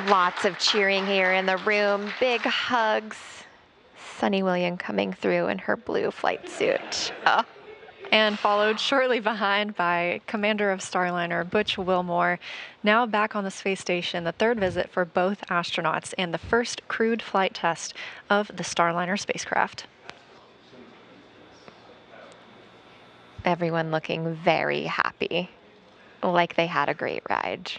Lots of cheering here in the room. Big hugs. Sunny William coming through in her blue flight suit. Oh. And followed shortly behind by Commander of Starliner Butch Wilmore, now back on the space station, the third visit for both astronauts and the first crewed flight test of the Starliner spacecraft. Everyone looking very happy, like they had a great ride.